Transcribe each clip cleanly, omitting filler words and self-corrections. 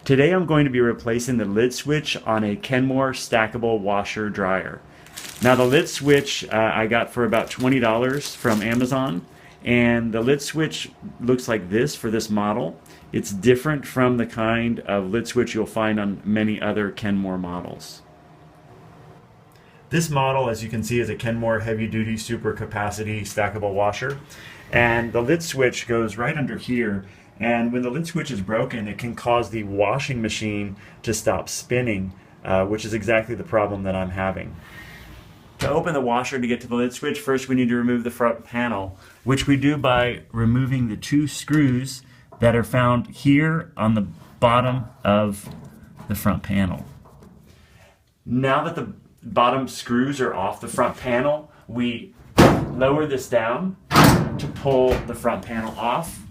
Today I'm going to be replacing the lid switch on a Kenmore stackable washer dryer. Now the lid switch I got for about $20 from Amazon, and the lid switch looks like this for this model. It's different from the kind of lid switch you'll find on many other Kenmore models. This model, as you can see, is a Kenmore heavy-duty super capacity stackable washer, and the lid switch goes right under here. And when the lid switch is broken, it can cause the washing machine to stop spinning, which is exactly the problem that I'm having. To open the washer to get to the lid switch, first we need to remove the front panel, which we do by removing the two screws that are found here on the bottom of the front panel. Now that the bottom screws are off the front panel, we lower this down to pull the front panel off.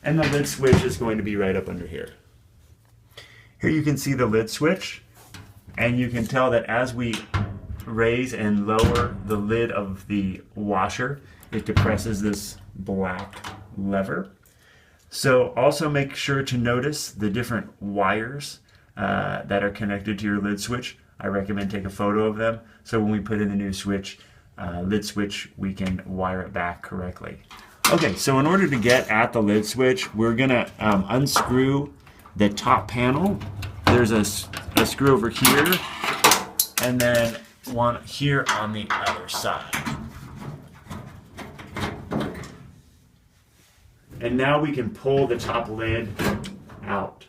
And the lid switch is going to be right up under here. Here you can see the lid switch, and you can tell that as we raise and lower the lid of the washer, it depresses this black lever. So also make sure to notice the different wires that are connected to your lid switch. I recommend take a photo of them, so when we put in the new switch, lid switch, we can wire it back correctly. Okay, so in order to get at the lid switch, we're gonna unscrew the top panel. There's a screw over here, and then one here on the other side. And now we can pull the top lid out.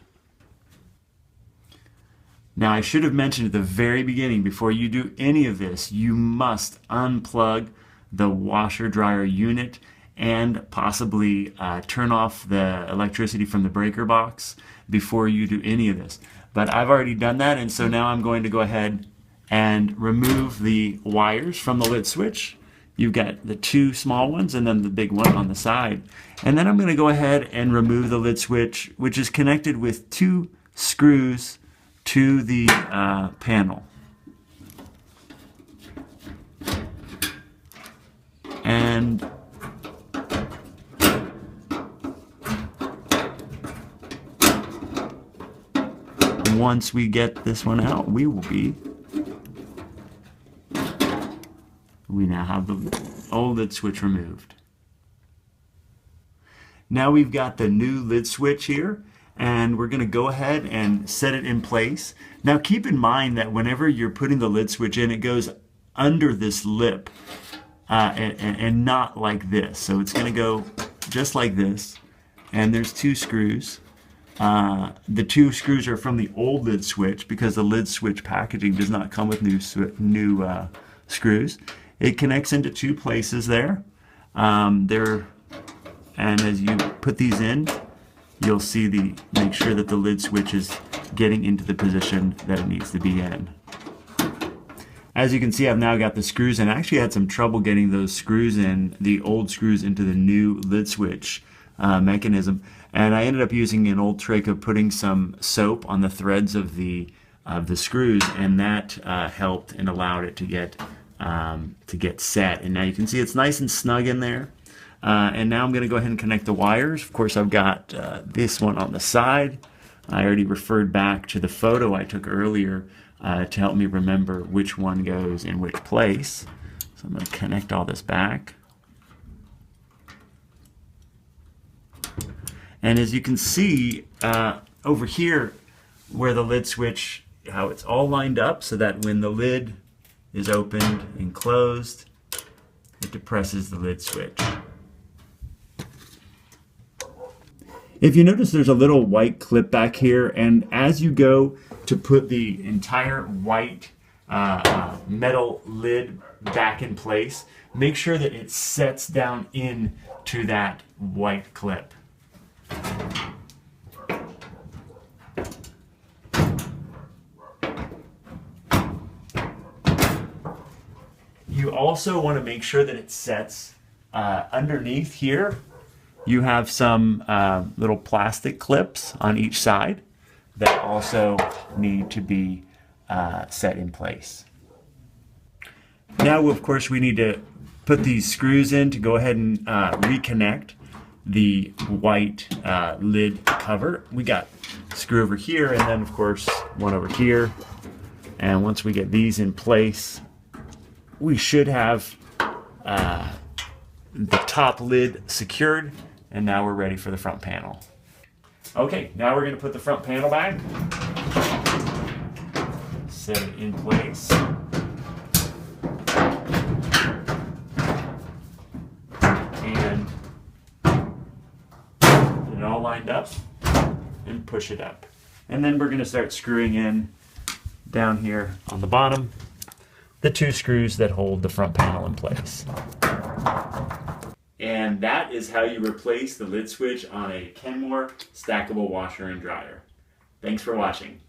Now I should have mentioned at the very beginning, before you do any of this, you must unplug the washer dryer unit and possibly turn off the electricity from the breaker box before you do any of this. But I've already done that, and so now I'm going to go ahead and remove the wires from the lid switch. You've got the two small ones and then the big one on the side. And then I'm going to go ahead and remove the lid switch, which is connected with two screws to the panel. And once we get this one out, we now have the old lid switch removed. Now we've got the new lid switch here, and we're going to go ahead and set it in place. Now keep in mind that whenever you're putting the lid switch in, it goes under this lip and not like this. So it's going to go just like this, and there's two screws. The two screws are from the old lid switch because the lid switch packaging does not come with new screws. It connects into two places there. And as you put these in, you'll see make sure that the lid switch is getting into the position that it needs to be in. As you can see, I've now got the screws in. I actually had some trouble getting those screws in, the old screws into the new lid switch mechanism. And I ended up using an old trick of putting some soap on the threads of the screws, and that helped and allowed it to get set. And now you can see it's nice and snug in there. And now I'm going to go ahead and connect the wires. Of course, I've got this one on the side. I already referred back to the photo I took earlier to help me remember which one goes in which place. So I'm going to connect all this back. And as you can see over here where the lid switch, how it's all lined up so that when the lid is opened and closed, it depresses the lid switch. If you notice, there's a little white clip back here, and as you go to put the entire white metal lid back in place, make sure that it sets down into that white clip. You also want to make sure that it sets underneath here. You have some little plastic clips on each side that also need to be set in place. Now, of course, we need to put these screws in to go ahead and reconnect the white lid cover. We got screw over here, and then of course one over here. And once we get these in place, we should have the top lid secured, and now we're ready for the front panel. Okay, now we're going to put the front panel back, set it in place, and get it all lined up and push it up. And then we're going to start screwing in down here on the bottom the 2 screws that hold the front panel in place. And that is how you replace the lid switch on a Kenmore stackable washer and dryer. Thanks for watching.